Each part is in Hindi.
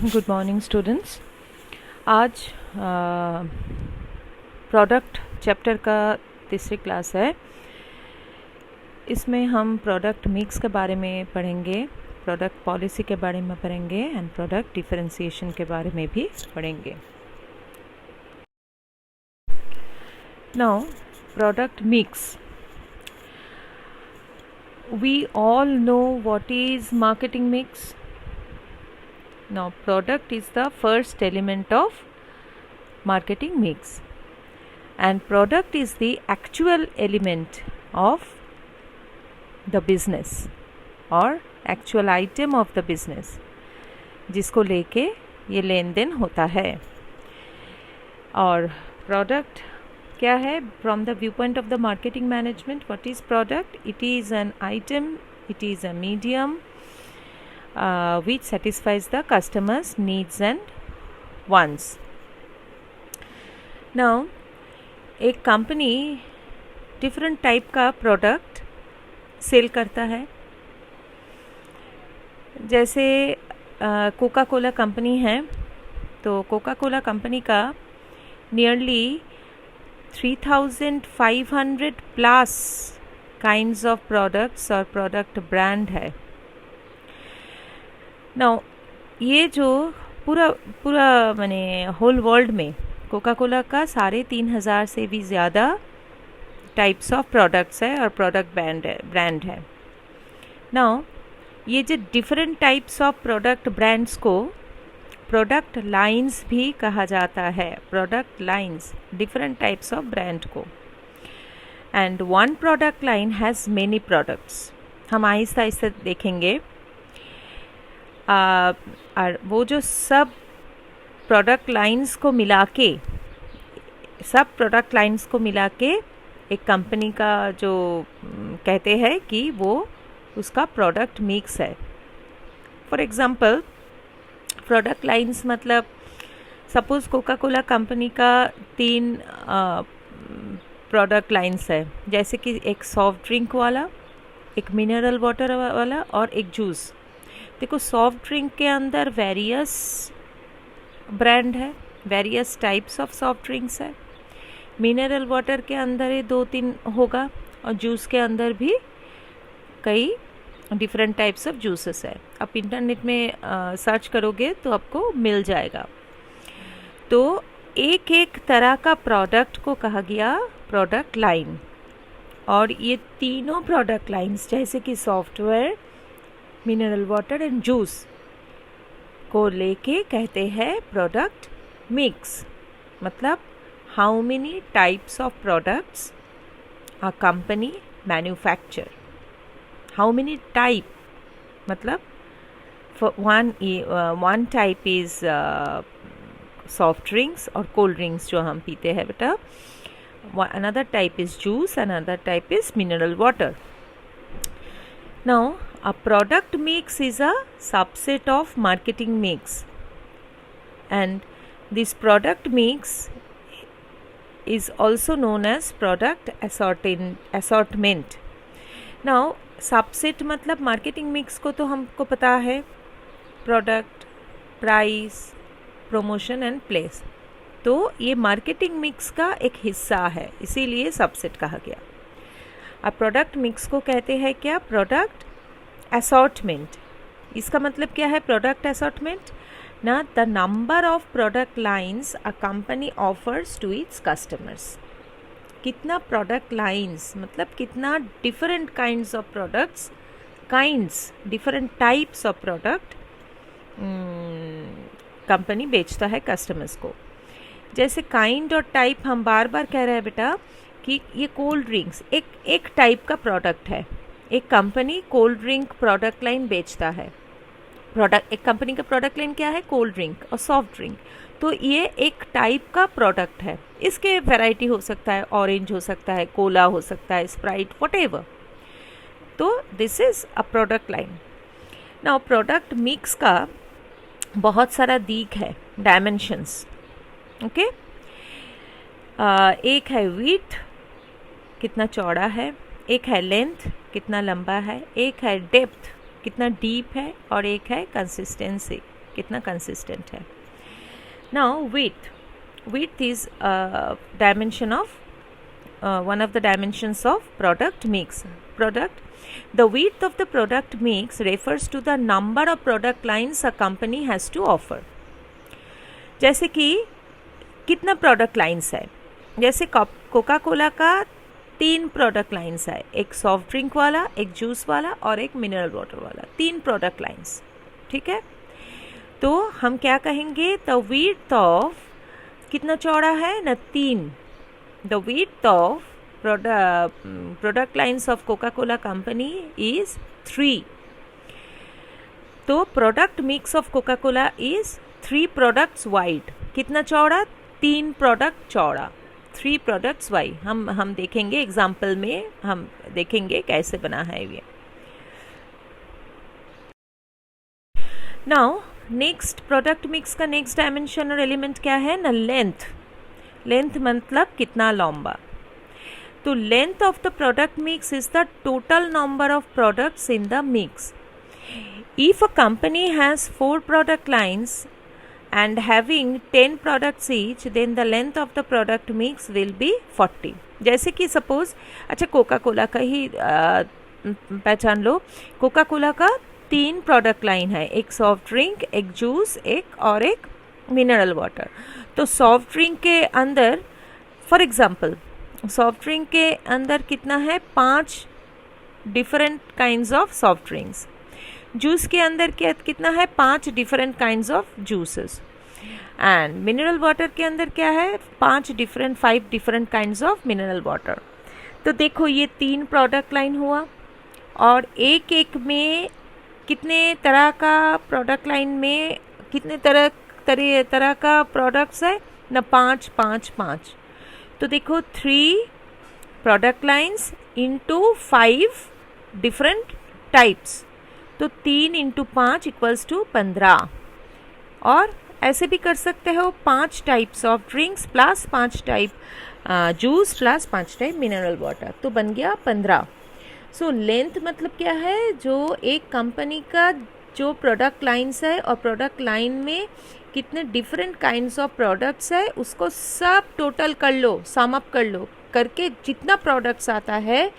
Good morning students. आज प्रोडक्ट चैप्टर का तीसरी क्लास है। इसमें हम प्रोडक्ट मिक्स के बारे में पढ़ेंगे, प्रोडक्ट पॉलिसी के बारे में पढ़ेंगे एंड प्रोडक्ट डिफरेंशिएशन के बारे में भी पढ़ेंगे। Now product mix, we all know what is marketing mix. Now product is the first element of marketing mix and product is the actual element of the business or actual item of the business जिसको लेके ये लेन देन होता है। और product क्या है? From the viewpoint of the marketing management, what is product? It is an item, it is a medium which satisfies the customer's needs and wants. Now, एक कंपनी डिफरेंट टाइप का प्रोडक्ट सेल करता है। जैसे कोका कोला कंपनी है, तो कोका कोला कंपनी का nearly 3500 plus kinds of products और प्रोडक्ट ब्रांड है। नाउ ये जो पूरा माने होल वर्ल्ड में कोका कोला का 3500 से भी ज़्यादा टाइप्स ऑफ प्रोडक्ट्स है और प्रोडक्ट ब्रांड है। नाउ ये जो different types of product brands को प्रोडक्ट लाइंस भी कहा जाता है। Product lines, different types of brand को। And one product line has many products. हम आहिस्ता आहिस्ता देखेंगे। और वो जो सब प्रोडक्ट लाइंस को मिला के एक कंपनी का जो कहते हैं कि वो उसका प्रोडक्ट मिक्स है। फॉर एग्ज़ाम्पल, प्रोडक्ट लाइंस मतलब सपोज़ कोका कोला कंपनी का 3 प्रोडक्ट लाइंस है, जैसे कि एक सॉफ्ट ड्रिंक वाला, एक मिनरल वाटर वाला और एक जूस। देखो, सॉफ्ट ड्रिंक के अंदर वेरियस ब्रांड है, various types of soft drinks है। मिनरल वाटर के अंदर ही 2-3 होगा और जूस के अंदर भी कई डिफरेंट टाइप्स ऑफ जूसेस है। आप इंटरनेट में सर्च करोगे तो आपको मिल जाएगा। तो एक एक तरह का प्रोडक्ट को कहा गया प्रोडक्ट लाइन। और ये तीनों प्रोडक्ट लाइंस जैसे कि software, mineral water and juice को लेके कहते हैं प्रोडक्ट मिक्स। मतलब how many types of products a company manufacture. How many type मतलब one type is soft drinks और cold drinks जो हम पीते हैं बेटा। another type is juice, another type is mineral water. Now a product mix is a subset of marketing mix and this product mix is also known as product assortment. Now subset मतलब मार्केटिंग मिक्स को तो हमको पता है, product, price, promotion and place. तो ये मार्केटिंग मिक्स का एक हिस्सा है, इसीलिए सबसेट कहा गया। अब प्रोडक्ट मिक्स को कहते हैं क्या? Product assortment. इसका मतलब क्या है प्रोडक्ट असॉर्टमेंट? ना the number of product lines a company offers to its customers. कितना प्रोडक्ट लाइंस मतलब कितना different kinds of products, different types of product company बेचता है कस्टमर्स को। जैसे काइंड और टाइप हम बार बार कह रहे हैं बेटा कि ये कोल्ड ड्रिंक्स एक टाइप का प्रोडक्ट है। एक company cold drink product line बेचता है। एक कंपनी का प्रोडक्ट लाइन क्या है? कोल्ड ड्रिंक और सॉफ्ट ड्रिंक। तो ये एक टाइप का प्रोडक्ट है। इसके वैरायटी हो सकता है, ऑरेंज हो सकता है, कोला हो सकता है, स्प्राइट, व्हाटएवर। तो this is a product line. Now product mix का बहुत सारा दिख है, डायमेंशंस। ओके, एक है विड्थ, कितना चौड़ा है, एक है लेंथ, कितना लंबा है, एक है डेप्थ, कितना डीप है, और एक है कंसिस्टेंसी, कितना कंसिस्टेंट है. Now width is dimension of one of the dimensions of product mix. The width of the product mix refers to the number of product lines a company has to offer. जैसे कि कितना प्रोडक्ट लाइन्स है, जैसे कोका कोला का 3 प्रोडक्ट लाइन्स है, एक सॉफ्ट ड्रिंक वाला, एक जूस वाला और एक मिनरल वाटर वाला, 3 प्रोडक्ट लाइन्स. ठीक है, तो हम क्या कहेंगे, द विड्थ ऑफ कितना चौड़ा है ना 3. The width of product lines of Coca Cola company is 3. तो product mix of Coca Cola is 3 products wide. कितना चौड़ा, 3 प्रोडक्ट चौड़ा, 3 प्रोडक्ट्स वाइड. हम देखेंगे एग्जाम्पल में, हम देखेंगे कैसे बना है ये. नाउ नेक्स्ट प्रोडक्ट मिक्स का नेक्स्ट डायमेंशन और एलिमेंट क्या है ना, लेंथ. लेंथ मतलब कितना लंबा. तो length of the product mix is the total number of products in the mix. If a company has 4 product lines and having 10 products each, then the length of the product mix will be 40. जैसे कि सपोज, अच्छा कोका कोला का ही पहचान लो. कोका कोला का 3 प्रोडक्ट लाइन है, एक सॉफ्ट ड्रिंक, एक जूस, एक मिनरल वाटर. तो सॉफ्ट ड्रिंक के अंदर, फॉर एग्जांपल सॉफ्ट ड्रिंक के अंदर कितना है, 5 different kinds of soft drinks. Juice के अंदर क्या कितना है, 5 different kinds of juices. And mineral water के अंदर क्या है, 5 different kinds of mineral water. तो देखो ये 3 प्रोडक्ट लाइन हुआ, और एक में कितने तरह का प्रोडक्ट लाइन में कितने तरह का प्रोडक्ट्स है ना, 5. तो देखो 3 product lines into 5 different types. तो 3 इंटू 5 इक्वल्स टू 15. और ऐसे भी कर सकते हो, 5 types of drinks plus 5 type juice plus 5 type mineral water, तो बन गया 15. सो लेंथ मतलब क्या है, जो एक कंपनी का जो प्रोडक्ट लाइन्स है और प्रोडक्ट लाइन में कितने डिफरेंट काइंड्स ऑफ प्रोडक्ट्स है, उसको सब टोटल कर लो, सम अप कर लो, करके जितना प्रोडक्ट्स आता है,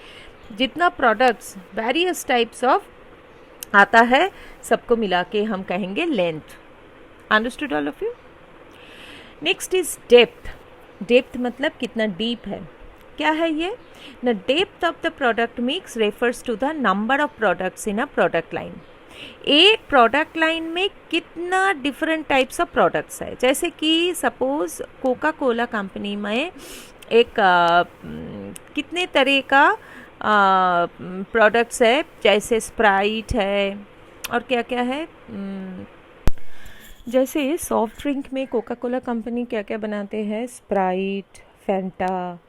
जितना प्रोडक्ट्स वेरियस टाइप्स ऑफ आता है, सबको मिला के हम कहेंगे length. Understood all of you. Next is depth. Depth मतलब कितना डीप है. क्या है ये ना, depth of the product mix refers to the number of products in a product line. एक प्रोडक्ट लाइन में कितना डिफरेंट टाइप्स ऑफ प्रोडक्ट्स है. जैसे कि सपोज कोका कोला कंपनी में एक कितने तरह का प्रोडक्ट्स है, जैसे स्प्राइट है और क्या क्या है. जैसे सॉफ्ट ड्रिंक में कोका कोला कंपनी क्या क्या बनाते हैं, Sprite, Fanta,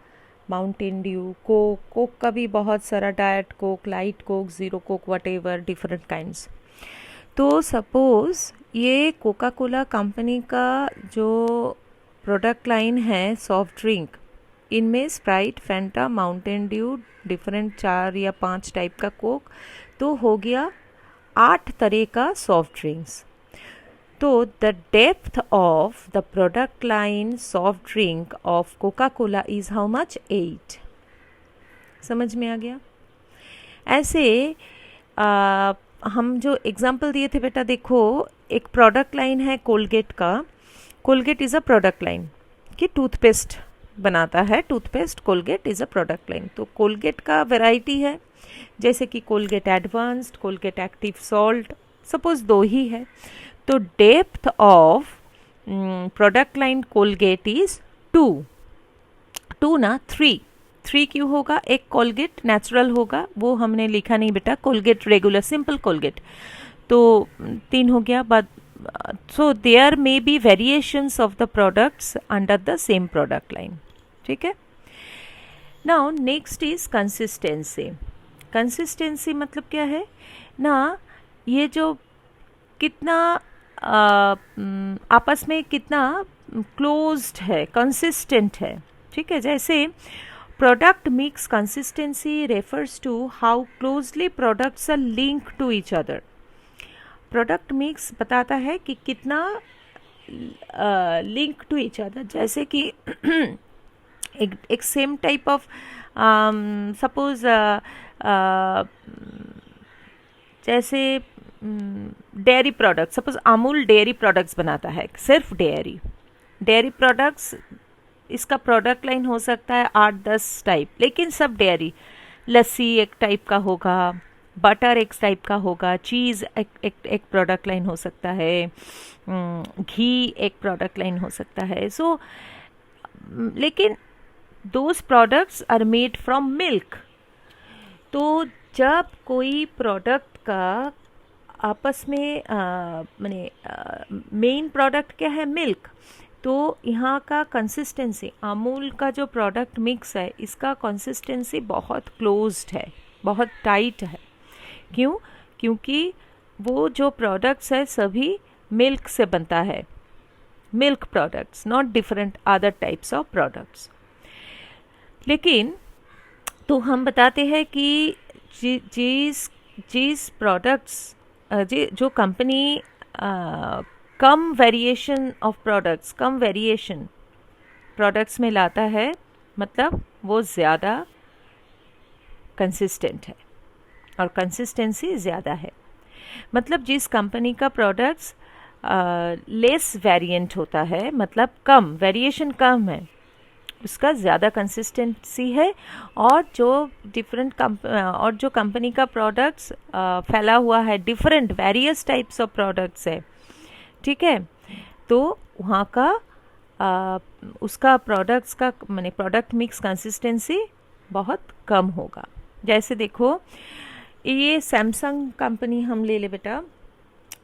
Mountain Dew, Coke का भी बहुत सारा, diet Coke, light Coke, zero Coke, whatever, different kinds. तो सपोज ये कोका कोला कंपनी का जो प्रोडक्ट लाइन है सॉफ्ट ड्रिंक, इनमें Sprite, Fanta, Mountain Dew, different 4 या 5 टाइप का कोक, तो हो गया 8 तरह का सॉफ्ट ड्रिंक्स. तो the depth of the product line soft drink of Coca Cola is how much, 8. समझ में आ गया. ऐसे हम जो एग्जाम्पल दिए थे बेटा, देखो एक प्रोडक्ट लाइन है कोलगेट का. Colgate is a product line कि टूथपेस्ट बनाता है, toothpaste Colgate is a product line. तो कोलगेट का वैरायटी है, जैसे कि Colgate advanced, Colgate active salt, suppose 2 ही है. तो depth of product line Colgate is 2 ना 3 क्यों होगा, एक कोलगेट नेचुरल होगा, वो हमने लिखा नहीं बेटा, कोलगेट रेगुलर सिंपल कोलगेट, तो 3 हो गया. But so there may be variations of the products under the same product line. ठीक है. Now next is consistency. Consistency मतलब क्या है ना, ये जो कितना आपस में कितना क्लोज्ड है, कंसिस्टेंट है. ठीक है. जैसे product mix consistency refers to how closely products are linked to each other. Product mix बताता है कि कितना लिंक टू ईच अदर, जैसे कि एक सेम टाइप ऑफ सपोज जैसे dairy product, suppose Amul dairy products बनाता है, सिर्फ डेयरी प्रोडक्ट्स, इसका प्रोडक्ट लाइन हो सकता है 8-10 टाइप, लेकिन सब डेयरी। लस्सी एक टाइप का होगा, बटर एक टाइप का होगा, चीज़ एक प्रोडक्ट लाइन हो सकता है, घी एक प्रोडक्ट लाइन हो सकता है। सो लेकिन those products are made from milk. तो जब कोई प्रोडक्ट का आपस में माने मेन प्रोडक्ट क्या है, मिल्क, तो यहाँ का कंसिस्टेंसी, अमूल का जो प्रोडक्ट मिक्स है इसका कंसिस्टेंसी बहुत क्लोज्ड है, बहुत टाइट है। क्यों? क्योंकि वो जो प्रोडक्ट्स है सभी मिल्क से बनता है, milk products, not different other types of products. लेकिन तो हम बताते हैं कि जिस प्रोडक्ट्स जो company come variation of products, come variation products में लाता है, मतलब वो ज़्यादा कंसिस्टेंट है और कंसिस्टेंसी ज़्यादा है। मतलब जिस कंपनी का प्रोडक्ट्स लेस वेरिएंट होता है, मतलब कम वेरिएशन, कम है, उसका ज़्यादा कंसिस्टेंसी है। और जो जो कंपनी का प्रोडक्ट्स फैला हुआ है, different various types of products है, ठीक है, तो वहाँ का उसका प्रोडक्ट्स का माने प्रोडक्ट मिक्स कंसिस्टेंसी बहुत कम होगा। जैसे देखो, ये सैमसंग कंपनी हम ले ले बेटा।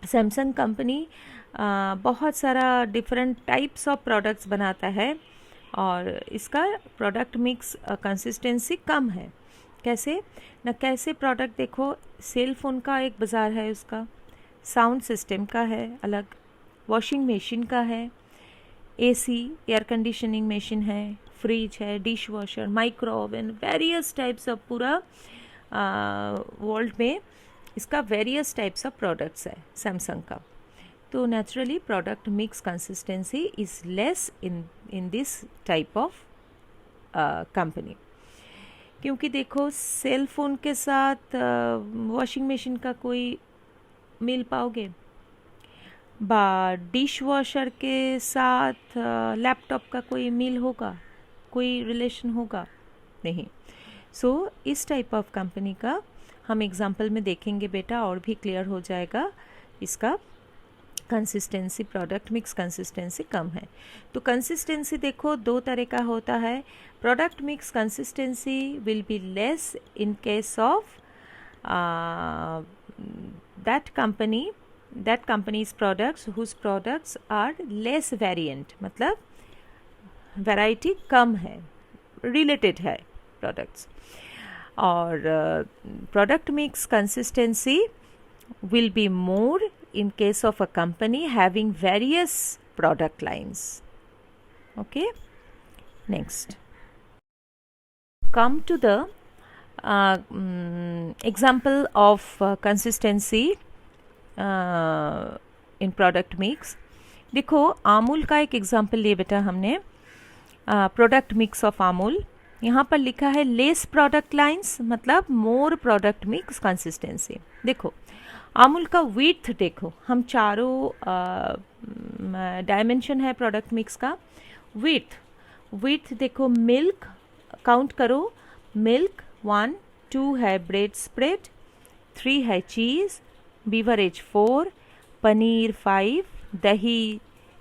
सैमसंग कंपनी बहुत सारा डिफरेंट टाइप्स ऑफ प्रोडक्ट्स बनाता है और इसका प्रोडक्ट मिक्स कंसिस्टेंसी कम है। कैसे ना, कैसे प्रोडक्ट देखो, सेल फोन का एक बाज़ार है, उसका साउंड सिस्टम का है अलग, वॉशिंग मशीन का है, एसी एयर कंडीशनिंग मशीन है, फ्रिज है, dish washer, micro oven, various types of, पूरा वर्ल्ड में इसका वेरियस टाइप्स ऑफ प्रोडक्ट्स है सैमसंग का। तो naturally product mix consistency is less in this type of company. क्योंकि देखो, सेल फोन के साथ वॉशिंग मशीन का कोई मिल पाओगे, डिश वॉशर के साथ लैपटॉप का कोई मिल होगा, कोई रिलेशन होगा नहीं। सो इस टाइप ऑफ कंपनी का हम एग्जांपल में देखेंगे बेटा, और भी क्लियर हो जाएगा। इसका कंसिस्टेंसी, प्रोडक्ट मिक्स कंसिस्टेंसी कम है। तो कंसिस्टेंसी देखो दो तरह का होता है। Product mix consistency will be less in case of that company's products whose products are less variant, मतलब वैरायटी कम है, रिलेटेड है प्रोडक्ट्स। और product mix consistency will be more in case of a company having various product lines. Okay, next come to the example of consistency in product mix. देखो, अमूल का एक एग्जाम्पल लिए बेटा हमने, प्रोडक्ट मिक्स ऑफ अमूल। यहाँ पर लिखा है लेस प्रोडक्ट लाइन्स, मतलब मोर प्रोडक्ट मिक्स कंसिस्टेंसी। देखो अमूल का विड्थ देखो, हम चारों डायमेंशन है प्रोडक्ट मिक्स का। विड्थ देखो, मिल्क काउंट करो, मिल्क 1, 2 है ब्रेड स्प्रेड, 3 है चीज़, बीवरेज 4, पनीर 5, दही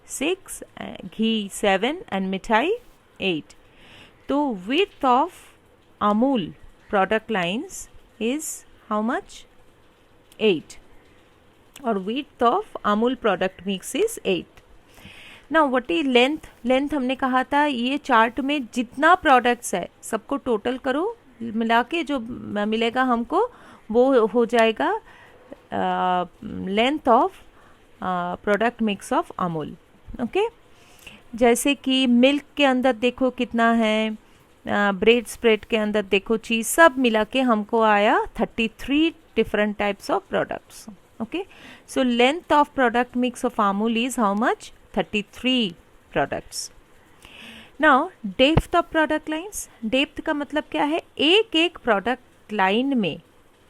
6, घी 7 एंड मिठाई 8। तो width of Amul product lines is how much? 8, और width of Amul product mix is 8। Now what is length हमने कहा था, ये चार्ट में जितना प्रोडक्ट्स है सबको टोटल करो, मिला के जो मिलेगा हमको वो हो जाएगा length of product mix of Amul. Okay, जैसे कि मिल्क के अंदर देखो कितना है, ब्रेड स्प्रेड के अंदर देखो चीज़, सब मिला के हमको आया 33 different types of products. Okay, so length of product mix of Amul is how much? 33 products. Now depth of product lines, depth का मतलब क्या है? एक एक प्रोडक्ट लाइन में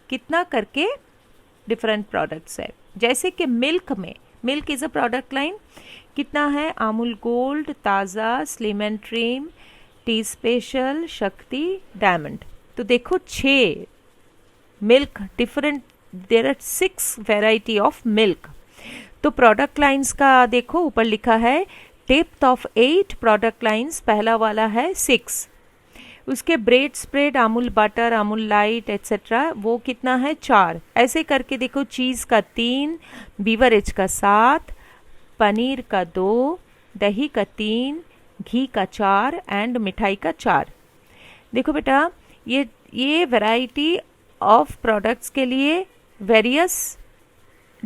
कितना करके डिफरेंट प्रोडक्ट्स है. जैसे कि मिल्क में, milk is a product line, कितना है? Amul gold, Taaza, slim and trim, tea special, Shakti, diamond. तो देखो 6 milk different, there are 6 variety of milk. तो प्रोडक्ट लाइन्स का देखो ऊपर लिखा है डेप्थ ऑफ 8 प्रोडक्ट लाइन्स. पहला वाला है 6. उसके bread spread, Amul butter, Amul light etcetera, वो कितना है? 4. ऐसे करके देखो चीज़ का 3, बीवरेज का 7, पनीर का 2, दही का 3, घी का 4 एंड मिठाई का 4. देखो बेटा ये वैरायटी ऑफ प्रोडक्ट्स के लिए various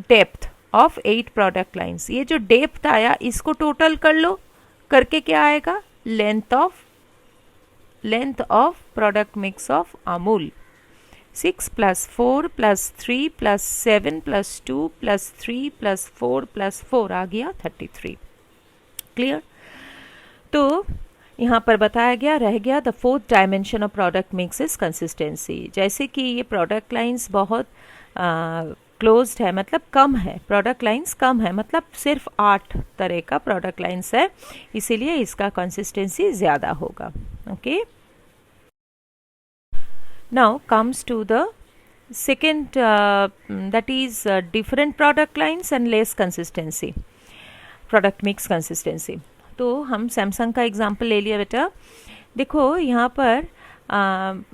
depth of 8 product lines. ये जो डेप्थ आया इसको टोटल कर लो, करके क्या आएगा? Length of product mix of Amul. 6 + 4 + 3 + 7 + 2 + 3 + 4 + 4 आ गया 33. क्लियर? तो यहाँ पर बताया गया, रह गया the 4th dimension of product mix is consistency. जैसे कि ये प्रोडक्ट लाइन्स बहुत क्लोज्ड है, मतलब कम है, प्रोडक्ट लाइन्स कम है, मतलब सिर्फ 8 तरह का प्रोडक्ट लाइन्स है, इसीलिए इसका कंसिस्टेंसी ज़्यादा होगा. Okay, now comes to the second, that is different product lines and less consistency, product mix consistency. तो हम सैमसंग का एग्जाम्पल ले लिया बेटा. देखो यहाँ पर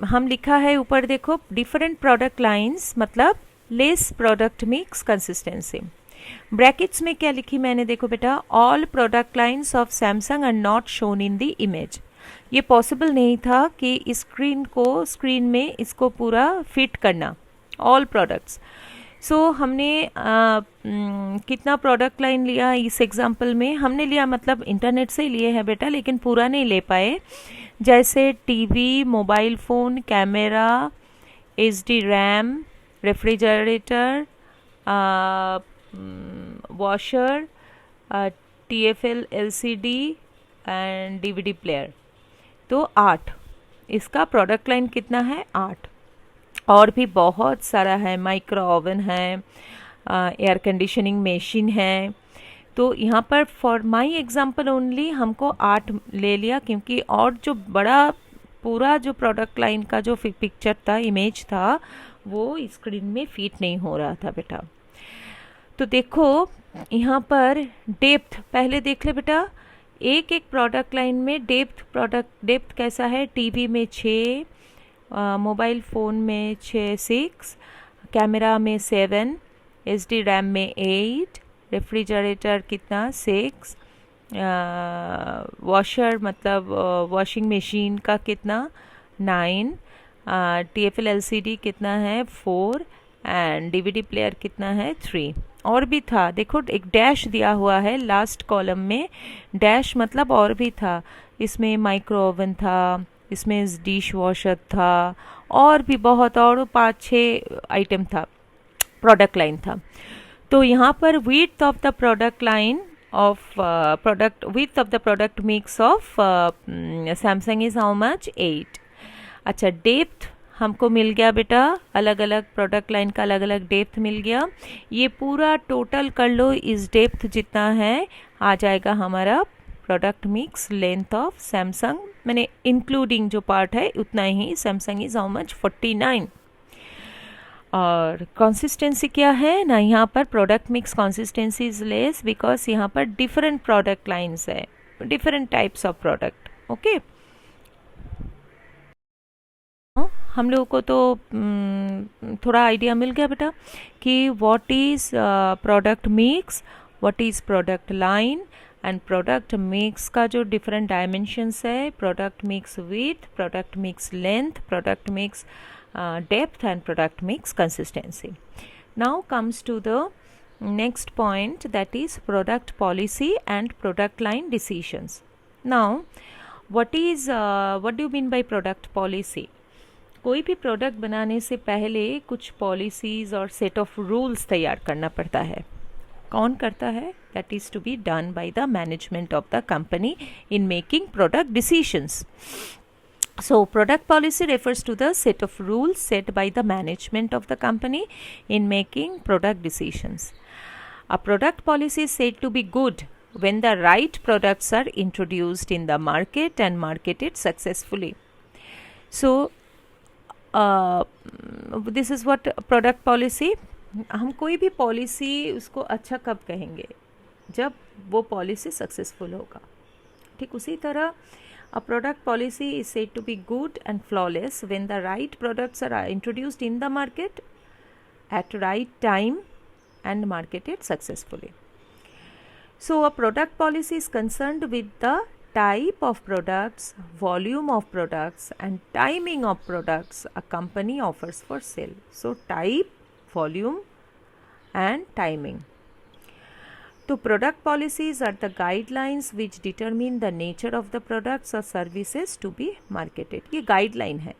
हम लिखा है ऊपर, देखो डिफरेंट प्रोडक्ट लाइन्स मतलब less product mix consistency. Brackets में क्या लिखी मैंने? देखो बेटा, all product lines of Samsung are not shown in the image. ये पॉसिबल नहीं था कि इस स्क्रीन में इसको पूरा फिट करना, ऑल प्रोडक्ट्स. सो हमने कितना प्रोडक्ट लाइन लिया इस एग्जाम्पल में? हमने लिया मतलब इंटरनेट से लिए हैं बेटा, लेकिन पूरा नहीं ले पाए. जैसे TV, mobile phone, camera, HD RAM, refrigerator, washer, TFL LCD and DVD player. तो 8. इसका प्रोडक्ट लाइन कितना है? 8. और भी बहुत सारा है, माइक्रो ओवन है, एयर कंडीशनिंग मशीन है. तो यहाँ पर फॉर माई एग्जांपल ओनली हमको 8 ले लिया, क्योंकि और जो बड़ा पूरा जो प्रोडक्ट लाइन का जो पिक्चर था, इमेज था, वो स्क्रीन में फिट नहीं हो रहा था बेटा. तो देखो यहाँ पर डेप्थ पहले देख ले बेटा, एक एक प्रोडक्ट लाइन में डेप्थ कैसा है? टीवी में 6, मोबाइल फ़ोन में 6, कैमरा में 7, SD रैम में 8, रेफ्रिजरेटर कितना? 6, वॉशर मतलब वॉशिंग मशीन का कितना? 9, TFL LCD कितना है? 4 एंड DVD प्लेयर कितना है? 3. और भी था, देखो एक डैश दिया हुआ है लास्ट कॉलम में, डैश मतलब और भी था. इसमें माइक्रो ओवन था, इसमें डिश वॉशर था, और भी बहुत, और 5-6 आइटम था, प्रोडक्ट लाइन था. तो यहाँ पर width of the product line of width of the product mix of Samsung is how much? 8. अच्छा, डेप्थ हमको मिल गया बेटा, अलग अलग प्रोडक्ट लाइन का अलग अलग डेप्थ मिल गया. ये पूरा टोटल कर लो, इस डेप्थ जितना है आ जाएगा हमारा product mix length of Samsung, मैंने इंक्लूडिंग जो पार्ट है उतना ही. Samsung is how much? 49. और कंसिस्टेंसी क्या है ना, यहाँ पर product mix consistency is less because यहाँ पर डिफरेंट प्रोडक्ट लाइन्स है, different types of product. Okay, हम लोगों को तो थोड़ा आइडिया मिल गया बेटा कि what is product mix, what is product line and product mix का जो डिफरेंट डायमेंशंस है, product mix with, product mix length, product mix depth and product mix consistency. Now comes to the next point, that is product policy and product line decisions. Now what do you mean by product policy? कोई भी प्रोडक्ट बनाने से पहले कुछ पॉलिसीज़ और सेट ऑफ रूल्स तैयार करना पड़ता है. कौन करता है? That is to be done by the management of the company in making product decisions. So product policy refers to the set of rules set by the management of the company in making product decisions. A product policy is said to be good when the right products are introduced in the market and marketed successfully. So this is what product policy. हम कोई भी पॉलिसी उसको अच्छा कब कहेंगे? जब वो पॉलिसी सक्सेसफुल होगा. ठीक उसी तरह a product policy is said to be good and flawless when the right products are introduced in the market at right time and marketed successfully. So a product policy is concerned with the type of products, volume of products and timing of products a company offers for sale. So type, volume and timing. So product policies are the guidelines which determine the nature of the products or services to be marketed. ये guideline है,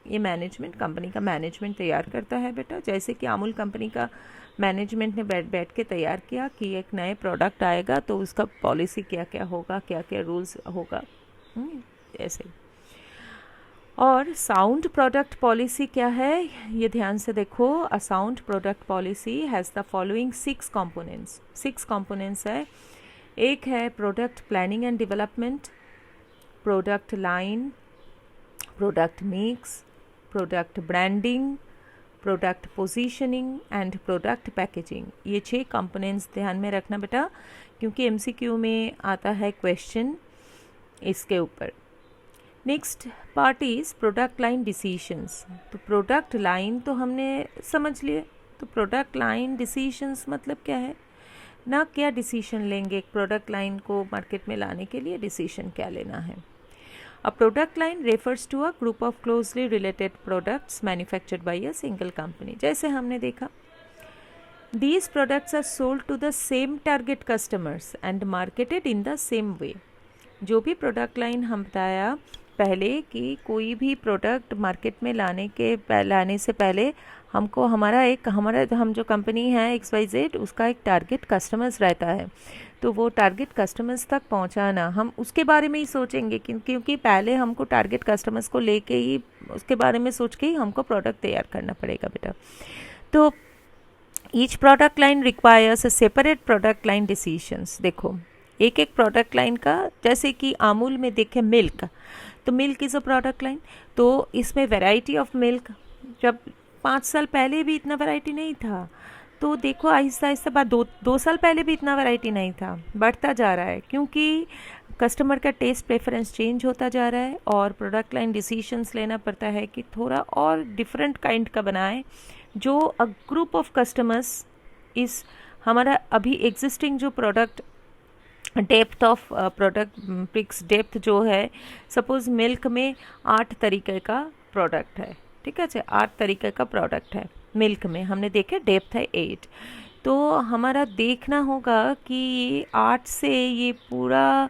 ये मैनेजमेंट, कंपनी का मैनेजमेंट तैयार करता है बेटा. जैसे कि अमूल कंपनी का मैनेजमेंट ने बैठ के तैयार किया कि एक नए प्रोडक्ट आएगा तो उसका पॉलिसी क्या क्या होगा, क्या क्या रूल्स होगा, ऐसे. और साउंड प्रोडक्ट पॉलिसी क्या है, ये ध्यान से देखो. A sound product policy has the following 6 components. 6 components है. एक है product planning and development, product line, product mix, product branding, product positioning and product packaging. ये 6 कंपोनेंट्स ध्यान में रखना बेटा, क्योंकि MCQ में आता है क्वेश्चन इसके ऊपर. Next part is product line decisions. तो प्रोडक्ट लाइन तो हमने समझ लिए. तो प्रोडक्ट लाइन डिसीशंस मतलब क्या है ना, क्या डिसीशन लेंगे एक प्रोडक्ट लाइन को मार्केट में लाने के लिए, डिसीशन क्या लेना है. A product line refers to a group of closely related products manufactured by a single company. जैसे हमने देखा, these products are sold to the same target customers and marketed in the same way. जो भी प्रोडक्ट लाइन हम बताया पहले कि कोई भी प्रोडक्ट मार्केट में लाने से पहले हमको हम जो कंपनी है XYZ, उसका एक टारगेट कस्टमर्स रहता है. तो वो टारगेट कस्टमर्स तक पहुंचाना, हम उसके बारे में ही सोचेंगे क्योंकि पहले हमको टारगेट कस्टमर्स को लेके ही, उसके बारे में सोच के ही हमको प्रोडक्ट तैयार करना पड़ेगा बेटा. तो each product line requires a separate product line decisions. देखो एक एक प्रोडक्ट लाइन का, जैसे कि अमूल में देखें मिल्क, तो milk is a product line. तो इसमें वैरायटी ऑफ मिल्क, जब 5 साल पहले भी इतना वैरायटी नहीं था, तो देखो आहिस्ता आहिस्ता बाद 2 साल पहले भी इतना वैरायटी नहीं था, बढ़ता जा रहा है क्योंकि कस्टमर का टेस्ट प्रेफरेंस चेंज होता जा रहा है और प्रोडक्ट लाइन डिसीशंस लेना पड़ता है कि थोड़ा और डिफरेंट काइंड का बनाए, जो अ ग्रुप ऑफ कस्टमर्स इस हमारा अभी एग्जिस्टिंग जो product depth of product mix depth जो है, सपोज मिल्क में 8 तरीके का प्रोडक्ट है, ठीक है, 8 तरीके का प्रोडक्ट है मिल्क में, हमने देखे डेप्थ है 8. तो हमारा देखना होगा कि 8 से ये पूरा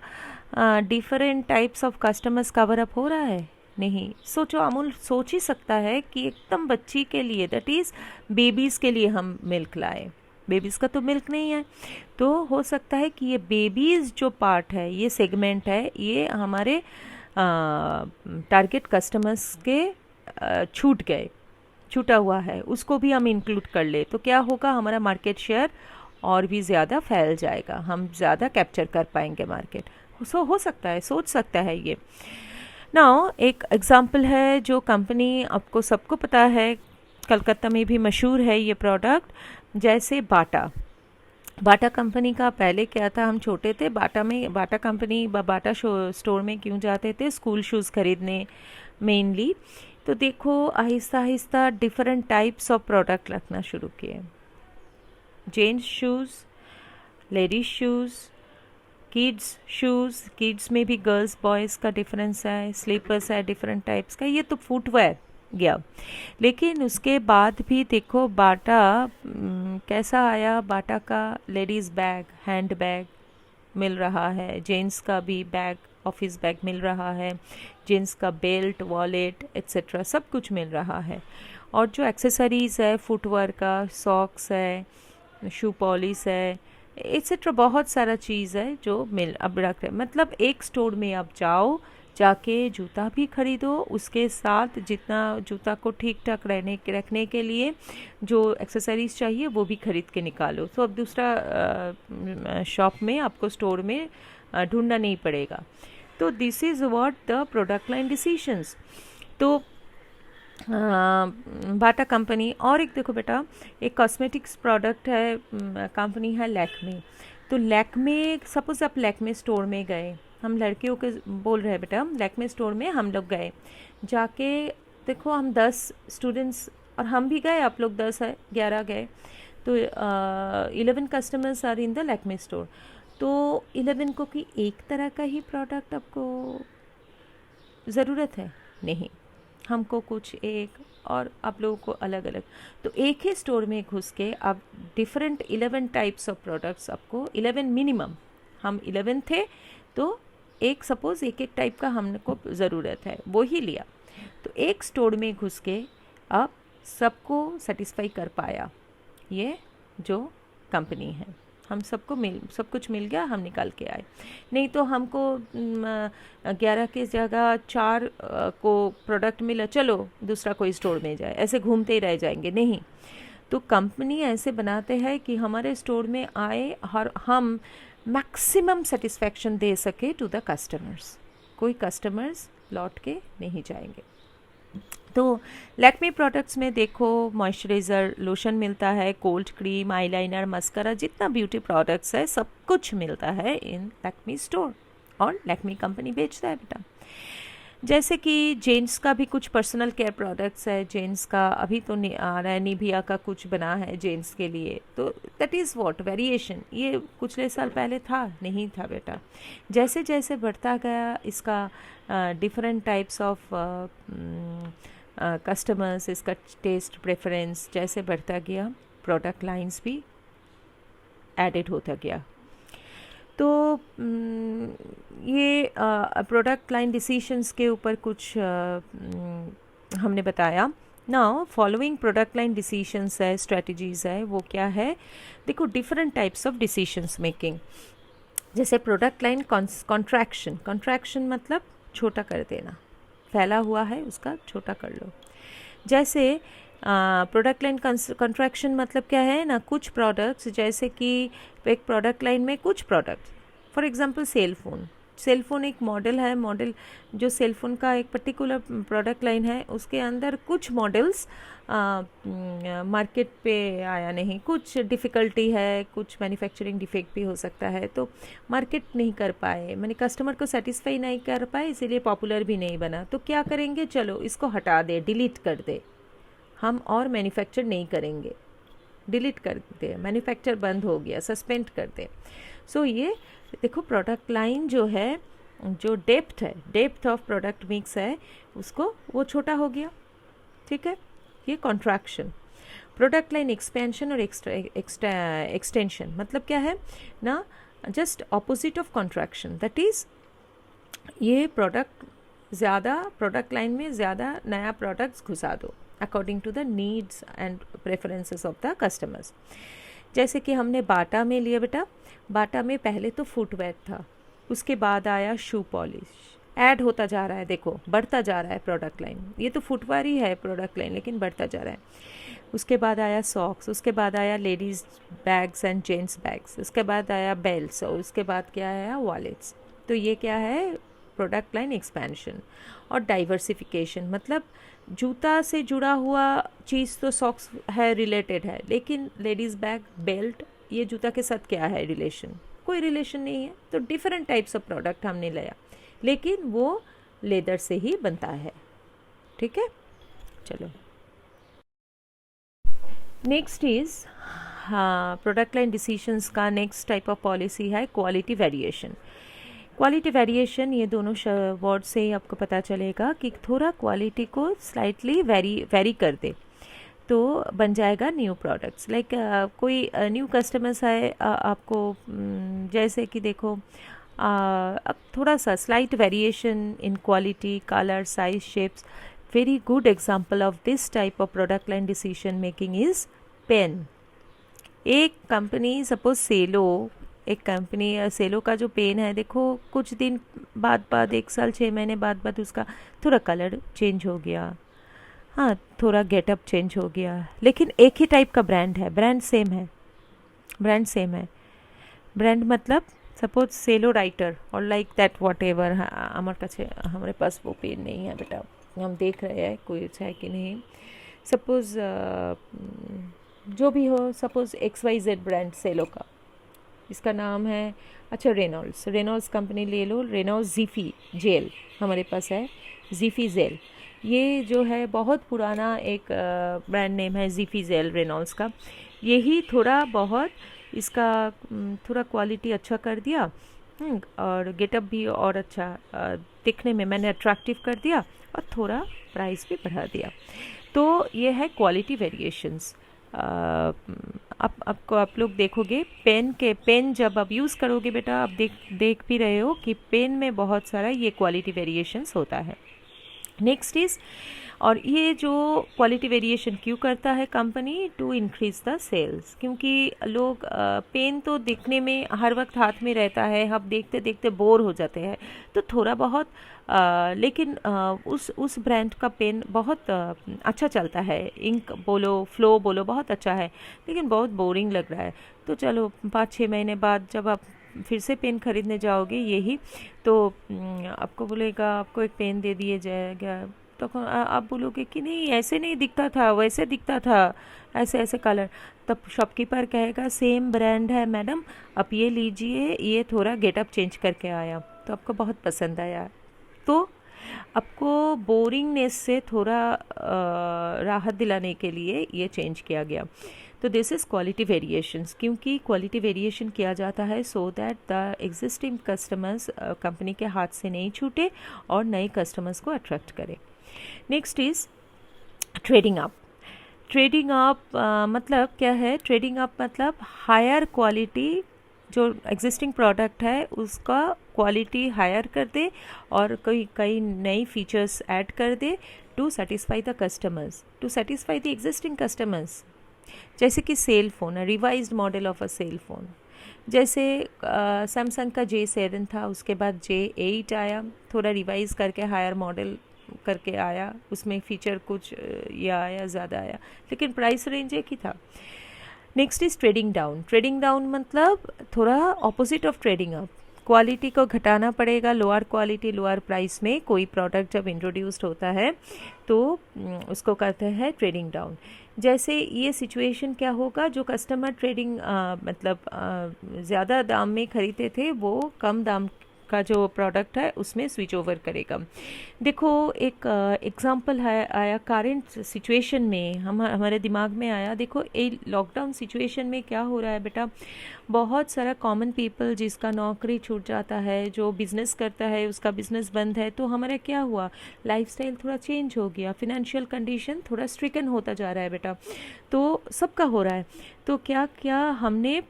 different types of customers cover up हो रहा है. नहीं सोचो, अमूल सोच ही सकता है कि एकदम बच्ची के लिए, दैट इज़ बेबीज़ के लिए हम मिल्क लाए. बेबीज़ का तो मिल्क नहीं है, तो हो सकता है कि ये बेबीज़ जो पार्ट है, ये सेगमेंट है, ये हमारे टारगेट कस्टमर्स के छूटा हुआ है, उसको भी हम इंक्लूड कर ले. तो क्या होगा, हमारा मार्केट शेयर और भी ज़्यादा फैल जाएगा, हम ज़्यादा कैप्चर कर पाएंगे मार्केट. हो सकता है, सोच सकता है ये. नाउ एक एग्जांपल है जो कंपनी आपको सबको पता है, कलकत्ता में भी मशहूर है ये प्रोडक्ट, जैसे बाटा कंपनी का. पहले क्या था, हम छोटे थे, बाटा कंपनी बाटा स्टोर में क्यों जाते थे, स्कूल शूज़ खरीदने मेनली. तो देखो Aahista Aahista different types of product रखना शुरू किए. Gents shoes, ladies shoes, kids shoes, kids में भी गर्ल्स बॉयज़ का डिफरेंस है, स्लीपर्स है डिफरेंट टाइप्स का, ये तो फुटवेयर गया. लेकिन उसके बाद भी देखो बाटा कैसा आया, बाटा का लेडीज़ बैग, हैंड बैग मिल रहा है, जेंट्स का भी बैग ऑफिस बैग मिल रहा है, जेंट्स का बेल्ट, वॉलेट एक्सेट्रा सब कुछ मिल रहा है। और जो एक्सेसरीज़ है, फुटवेयर का, सॉक्स है, शू पॉलिश है एक्सेट्रा, बहुत सारा चीज़ है जो मिल अब रख रहे। मतलब एक स्टोर में आप जाओ, जाके जूता भी खरीदो, उसके साथ जितना जूता को ठीक ठाक रखने के लिए जो एक्सेसरीज चाहिए वो भी खरीद के निकालो। तो अब दूसरा शॉप में आपको, स्टोर में ढूंढना नहीं पड़ेगा। तो this is what the product line decisions. तो बाटा कंपनी, और एक देखो बेटा, एक कॉस्मेटिक्स प्रोडक्ट है, कंपनी है लैक्मे। तो लैक्मे, सपोज आप लैक्मे स्टोर में गए, हम लड़कियों के बोल रहे हैं बेटा, लैक्मे स्टोर में हम लोग गए, जाके देखो हम 10 स्टूडेंट्स, और हम भी गए, आप लोग 10 है, 11 गए, तो 11 customers are in the Lakme store. तो 11 को कि एक तरह का ही प्रोडक्ट आपको ज़रूरत है? नहीं, हमको कुछ एक, और आप लोगों को अलग अलग। तो एक ही स्टोर में घुस के आप डिफरेंट 11 टाइप्स ऑफ प्रोडक्ट्स, आपको 11 मिनिमम, हम 11 थे तो एक, सपोज एक टाइप का हमको ज़रूरत है, वो ही लिया। तो एक स्टोर में घुस के आप सबको सेटिस्फाई कर पाया ये जो कंपनी है। हम सबको सब कुछ मिल गया, हम निकाल के आए। नहीं तो हमको 11 की जगह 4 को प्रोडक्ट मिला, चलो दूसरा कोई स्टोर में जाए, ऐसे घूमते ही रह जाएंगे। नहीं, तो कंपनी ऐसे बनाते हैं कि हमारे स्टोर में आए और हम मैक्सिमम सेटिस्फैक्शन दे सके टू द कस्टमर्स, कोई कस्टमर्स लौट के नहीं जाएंगे। तो लैक्मे प्रोडक्ट्स में देखो, मॉइस्चराइज़र, लोशन मिलता है, कोल्ड क्रीम, आईलाइनर, मस्करा, जितना ब्यूटी प्रोडक्ट्स है सब कुछ मिलता है इन लैक्मे स्टोर, और लैक्मे कंपनी बेचता है बेटा। जैसे कि जेंट्स का भी कुछ पर्सनल केयर प्रोडक्ट्स है, जेंट्स का अभी तो आ रहा है, निभिया का कुछ बना है जेंट्स के लिए, तो दैट इज़ व्हाट वेरिएशन। ये कुछ साल पहले था नहीं था बेटा। जैसे जैसे बढ़ता गया इसका डिफरेंट टाइप्स ऑफ कस्टमर्स, इसका टेस्ट प्रेफरेंस जैसे बढ़ता गया, प्रोडक्ट लाइंस भी एडेड होता गया। तो ये प्रोडक्ट लाइन डिसीशंस के ऊपर कुछ हमने बताया। Now following product line decisions है, स्ट्रेटजीज़ है, वो क्या है? देखो, different types of decisions making. जैसे प्रोडक्ट लाइन कॉन्ट्रैक्शन, कॉन्ट्रैक्शन मतलब छोटा कर देना, फैला हुआ है उसका छोटा कर लो। जैसे प्रोडक्ट लाइन कॉन्ट्रैक्शन मतलब क्या है ना, कुछ प्रोडक्ट्स, जैसे कि एक प्रोडक्ट लाइन में कुछ products, for example cell phone एक मॉडल है, मॉडल जो सेल फ़ोन का एक पर्टिकुलर प्रोडक्ट लाइन है, उसके अंदर कुछ मॉडल्स मार्केट पे आया नहीं, कुछ डिफ़िकल्टी है, कुछ मैन्युफैक्चरिंग डिफेक्ट भी हो सकता है, तो मार्केट नहीं कर पाए, मैंने कस्टमर को सेटिस्फाई नहीं कर पाए, इसीलिए पॉपुलर भी नहीं बना। तो क्या करेंगे, चलो इसको हटा दे, डिलीट कर दे, हम और मैन्युफैक्चर नहीं करेंगे, डिलीट कर दे, मैन्युफैक्चर बंद हो गया, सस्पेंड कर दे। सो ये देखो, प्रोडक्ट लाइन जो है, जो डेप्थ है, डेप्थ ऑफ प्रोडक्ट मिक्स है, उसको वो छोटा हो गया, ठीक है, ये कॉन्ट्रैक्शन। प्रोडक्ट लाइन एक्सपेंशन और एक्सटेंशन मतलब क्या है ना, just opposite of contraction, that is ये प्रोडक्ट लाइन में ज़्यादा नया प्रोडक्ट्स घुसा दो according to the needs and preferences of the customers. जैसे कि हमने बाटा में लिया बेटा, बाटा में पहले तो फुटवेयर था, उसके बाद आया शू पॉलिश, ऐड होता जा रहा है, देखो बढ़ता जा रहा है प्रोडक्ट लाइन, ये तो फुटवेयर ही है प्रोडक्ट लाइन, लेकिन बढ़ता जा रहा है। उसके बाद आया सॉक्स, उसके बाद आया ladies bags and gents bags, उसके बाद आया बेल्ट्स, और उसके बाद क्या आया, वॉलेट्स। तो ये क्या है, प्रोडक्ट लाइन एक्सपेंशन। और डाइवर्सिफिकेशन मतलब जूता से जुड़ा हुआ चीज़ तो सॉक्स है, रिलेटेड है, लेकिन लेडीज़ बैग, बेल्ट, ये जूता के साथ क्या है रिलेशन, कोई रिलेशन नहीं है। तो डिफरेंट टाइप्स ऑफ प्रोडक्ट हमने लिया, लेकिन वो लेदर से ही बनता है, ठीक है। चलो नेक्स्ट इज़, हाँ, प्रोडक्ट लाइन डिसीशंस का नेक्स्ट टाइप ऑफ पॉलिसी है क्वालिटी वेरिएशन। क्वालिटी वेरिएशन, ये दोनों वर्ड से ही आपको पता चलेगा कि थोड़ा क्वालिटी को स्लाइटली वेरी कर दे तो बन जाएगा न्यू प्रोडक्ट्स। लाइक कोई न्यू कस्टमर्स है आपको, जैसे कि देखो अब थोड़ा सा slight variation in quality, colour, size, shapes. Very good example of this type of product line decision making is pen. एक कंपनी सपोज सेलो, एक कंपनी सेलो का जो पेन है, देखो कुछ दिन बाद 1 साल 6 महीने बाद उसका थोड़ा कलर चेंज हो गया, हाँ थोड़ा गेटअप चेंज हो गया, लेकिन एक ही टाइप का ब्रांड है, ब्रांड सेम है, ब्रांड सेम है. ब्रांड मतलब सपोज सेलो राइटर और लाइक दैट वॉट एवर. हमारे पास वो पेन नहीं है बेटा, हम देख रहे हैं कोई है कि नहीं. सपोज जो भी हो, सपोज XYZ ब्रांड सेलो का, इसका नाम है अच्छा रेनॉल्ड्स कंपनी ले लो. रेनॉल्ड्स ज़ीफ़ी जेल हमारे पास है, ज़ीफ़ी जेल. ये जो है बहुत पुराना एक ब्रांड नेम है ज़ीफ़ी जेल रेनॉल्ड्स का. यही थोड़ा बहुत इसका थोड़ा क्वालिटी अच्छा कर दिया, और गेटअप भी और अच्छा दिखने में मैंने अट्रैक्टिव कर दिया, और थोड़ा प्राइस भी बढ़ा दिया. तो ये है क्वालिटी वेरिएशंस. आप लोग देखोगे पेन जब आप यूज़ करोगे बेटा, आप देख भी रहे हो कि पेन में बहुत सारा ये क्वालिटी वेरिएशंस होता है. नेक्स्ट इज़, और ये जो क्वालिटी वेरिएशन क्यों करता है company? To increase the sales. क्योंकि लोग पेन तो देखने में हर वक्त हाथ में रहता है, हम देखते देखते बोर हो जाते हैं, तो थोड़ा बहुत लेकिन उस ब्रांड का पेन बहुत अच्छा चलता है, इंक बोलो, फ्लो बोलो, बहुत अच्छा है, लेकिन बहुत बोरिंग लग रहा है. तो चलो 5-6 महीने बाद जब आप फिर से पेन खरीदने जाओगे यही, तो आपको बोलेगा आपको एक पेन दे दिए जाएगा, तो आप बोलोगे कि नहीं ऐसे नहीं दिखता था, वैसे दिखता था, ऐसे ऐसे कलर. तब शॉपकीपर कहेगा सेम ब्रांड है मैडम, आप ये लीजिए, ये थोड़ा गेटअप चेंज करके आया, तो आपको बहुत पसंद आया, तो आपको बोरिंगनेस से थोड़ा राहत दिलाने के लिए ये चेंज किया गया. तो दिस इज़ क्वालिटी वेरिएशंस. क्योंकि क्वालिटी वेरिएशन किया जाता है सो that the existing customers company के हाथ से नहीं छूटे और नए कस्टमर्स को अट्रैक्ट करें. Next is trading up. Trading up मतलब क्या है? ट्रेडिंग अप मतलब हायर क्वालिटी, जो एग्जिस्टिंग प्रोडक्ट है उसका क्वालिटी हायर कर दे और कई नई फीचर्स ऐड कर दे to satisfy the customers, to satisfy the existing customers. जैसे कि cell phone, revised model of a cell phone. जैसे सैमसंग का J7 था, उसके बाद J8 आया, थोड़ा रिवाइज करके हायर मॉडल करके आया, उसमें फ़ीचर कुछ ये आया, ज़्यादा आया, लेकिन प्राइस रेंज एक ही था. Next is trading down. Trading down मतलब थोड़ा opposite of trading up. Quality को घटाना पड़ेगा, लोअर क्वालिटी लोअर प्राइस में कोई प्रोडक्ट जब इंट्रोड्यूस्ड होता है तो उसको कहते हैं ट्रेडिंग डाउन. जैसे ये सिचुएशन क्या होगा, जो कस्टमर ट्रेडिंग मतलब ज़्यादा दाम में ख़रीदते थे वो कम दाम का जो प्रोडक्ट है उसमें स्विच ओवर करेगा. देखो एक एग्जांपल है आया करंट सिचुएशन में, हमारे दिमाग में आया. देखो ये लॉकडाउन सिचुएशन में क्या हो रहा है बेटा, बहुत सारा कॉमन पीपल जिसका नौकरी छूट जाता है, जो बिज़नेस करता है उसका बिज़नेस बंद है, तो हमारा क्या हुआ, लाइफस्टाइल थोड़ा चेंज हो गया, फिनेंशियल कंडीशन थोड़ा स्ट्रिकन होता जा रहा है बेटा, तो सबका हो रहा है. तो क्या क्या हमने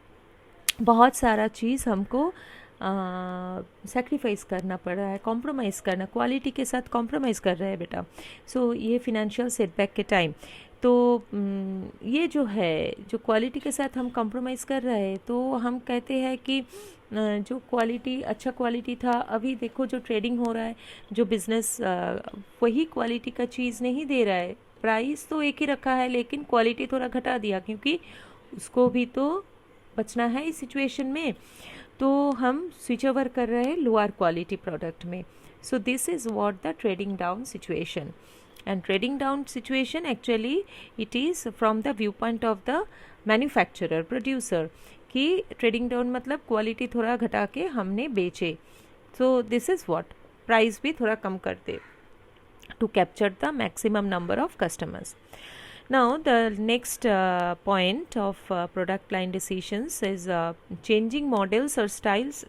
बहुत सारा चीज़ हमको सेक्रीफाइस करना पड़ रहा है, कॉम्प्रोमाइज़ करना, क्वालिटी के साथ कॉम्प्रोमाइज़ कर रहे हैं बेटा. सो ये फिनेंशियल सेटबैक के टाइम तो ये जो है, जो क्वालिटी के साथ हम कॉम्प्रोमाइज़ कर रहे हैं, तो हम कहते हैं कि जो क्वालिटी अच्छा क्वालिटी था, अभी देखो जो ट्रेडिंग हो रहा है, जो बिज़नेस वही क्वालिटी का चीज़ नहीं दे रहा है, प्राइस तो एक ही रखा है लेकिन क्वालिटी थोड़ा घटा दिया, क्योंकि उसको भी तो बचना है इस सिचुएशन में, तो हम स्विच ओवर कर रहे हैं लोअर क्वालिटी प्रोडक्ट में. So this is what the trading down situation. And trading down situation actually it is from the view point of the manufacturer producer, कि ट्रेडिंग डाउन मतलब क्वालिटी थोड़ा घटा के हमने बेचे. So this is what, price भी थोड़ा कम कर दे to capture the maximum number of customers. Now the next point of product line decisions is changing models or styles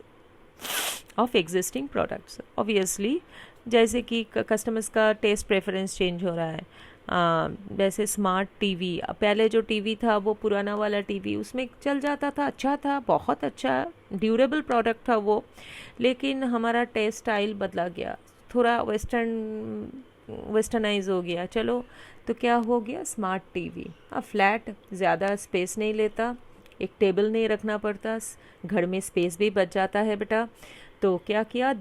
of existing products. Obviously जैसे कि कस्टमर्स का टेस्ट प्रेफरेंस चेंज हो रहा है, जैसे स्मार्ट टीवी, पहले जो टीवी था वो पुराना वाला टीवी, उसमें चल जाता था, अच्छा था, बहुत अच्छा ड्यूरेबल प्रोडक्ट था वो, लेकिन हमारा टेस्ट स्टाइल बदला गया, थोड़ा वेस्टर्नाइज हो गया। चलो, तो क्या हो गया, स्मार्ट टीवी। अब फ्लैट, ज़्यादा स्पेस नहीं लेता, एक टेबल नहीं रखना पड़ता, घर में स्पेस भी बच जाता है बेटा। तो क्या किया,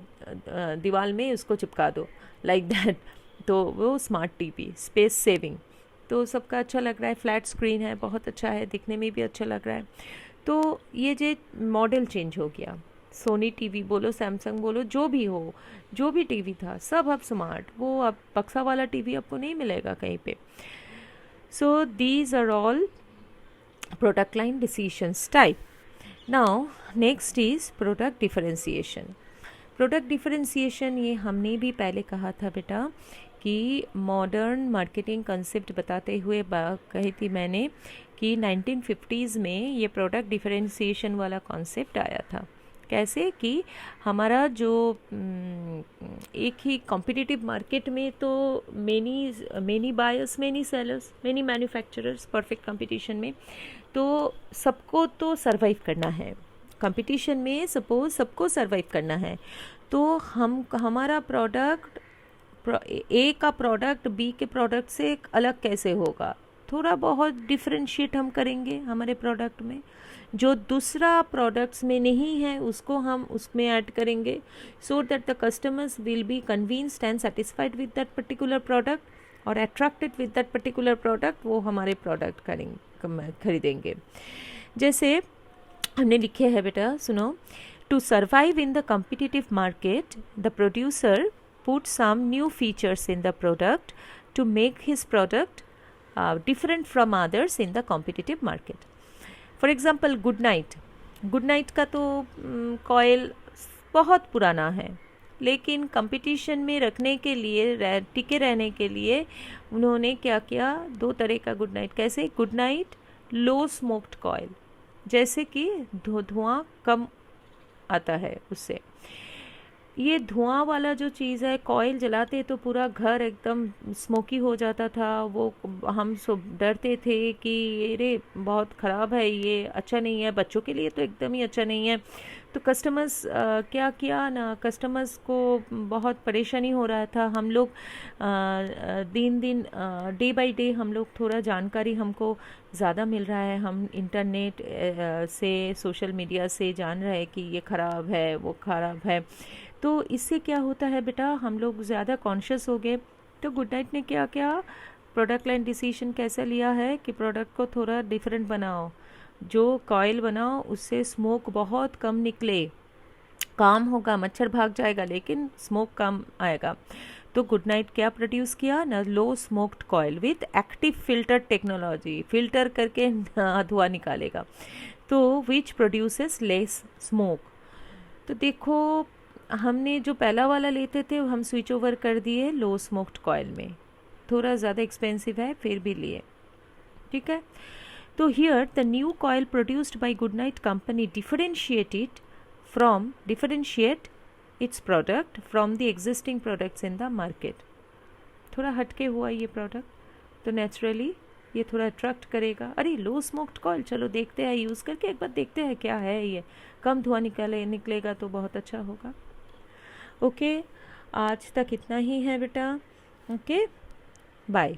दीवार में उसको चिपका दो, लाइक दैट। तो वो स्मार्ट टीवी, स्पेस सेविंग, तो सबका अच्छा लग रहा है, फ्लैट स्क्रीन है, बहुत अच्छा है, दिखने में भी अच्छा लग रहा है। तो ये जो मॉडल चेंज हो गया, सोनी टीवी बोलो, सैमसंग बोलो, जो भी हो, जो भी टीवी था सब अब स्मार्ट, वो अब बक्सा वाला टीवी आपको नहीं मिलेगा कहीं पे। So these are all product line decisions type. Now next is product differentiation. Product differentiation, ये हमने भी पहले कहा था बेटा कि मॉडर्न मार्केटिंग कंसेप्ट बताते हुए कही थी मैंने कि 1950s में ये प्रोडक्ट डिफरेंशिएशन वाला कॉन्सेप्ट आया था। कैसे कि हमारा जो एक ही कॉम्पिटिटिव मार्केट में तो many buyers, many sellers, many manufacturers, perfect competition में, तो सबको तो सरवाइव करना है कंपटीशन में, सपोज सबको सरवाइव करना है, तो हमारा प्रोडक्ट, ए का प्रोडक्ट बी के प्रोडक्ट से अलग कैसे होगा, थोड़ा बहुत डिफरेंशिएट हम करेंगे हमारे प्रोडक्ट में, जो दूसरा प्रोडक्ट्स में नहीं है उसको हम उसमें ऐड करेंगे, so that the customers will be convinced and satisfied with that particular product और attracted with that particular product, वो हमारे प्रोडक्ट खरीदेंगे। जैसे हमने लिखे है बेटा, सुनो, to survive in the competitive market the producer put some new features in the product to make his product different from others in the competitive market. For example good night का तो कॉयल बहुत पुराना है, लेकिन कंपटीशन में रखने के लिए, टिके रहने के लिए उन्होंने क्या किया, दो तरह का गुड नाइट। कैसे, गुड नाइट लो स्मोक्ड कॉयल, जैसे कि धुआं कम आता है उससे। ये धुआं वाला जो चीज़ है, कॉयल जलाते तो पूरा घर एकदम स्मोकी हो जाता था, वो हम सब डरते थे कि अरे बहुत ख़राब है, ये अच्छा नहीं है, बच्चों के लिए तो एकदम ही अच्छा नहीं है। तो कस्टमर्स क्या किया ना, कस्टमर्स को बहुत परेशानी हो रहा था। हम लोग दिन डे बाय डे हम लोग थोड़ा जानकारी हमको ज़्यादा मिल रहा है, हम इंटरनेट से, सोशल मीडिया से जान रहे हैं कि ये ख़राब है, वो ख़राब है। तो इससे क्या होता है बेटा, हम लोग ज़्यादा कॉन्शियस हो गए। तो गुड नाइट ने क्या किया, प्रोडक्ट लाइन डिसीजन कैसे लिया है कि प्रोडक्ट को थोड़ा डिफरेंट बनाओ, जो कॉयल बनाओ उससे स्मोक बहुत कम निकले, काम होगा, मच्छर भाग जाएगा, लेकिन स्मोक कम आएगा। तो गुड नाइट क्या प्रोड्यूस किया ना, low smoked coil with active filter technology, filter करके धुआं निकालेगा, तो विच प्रोड्यूसेस लेस स्मोक। तो देखो, हमने जो पहला वाला लेते थे हम स्विच ओवर कर दिए लो स्मोक्ड कॉयल में, थोड़ा ज़्यादा एक्सपेंसिव है फिर भी लिए, ठीक है। तो here the new coil produced by good night company differentiate it's product from the existing products in the market. थोड़ा हटके हुआ ये प्रोडक्ट, तो नेचुरली ये थोड़ा अट्रैक्ट करेगा, अरे लो स्मोक्ड कॉयल, चलो देखते हैं, यूज़ करके एक बार देखते हैं क्या है, ये कम धुआं निकलेगा तो बहुत अच्छा होगा। ओके, आज तक इतना ही है बेटा। Okay, bye.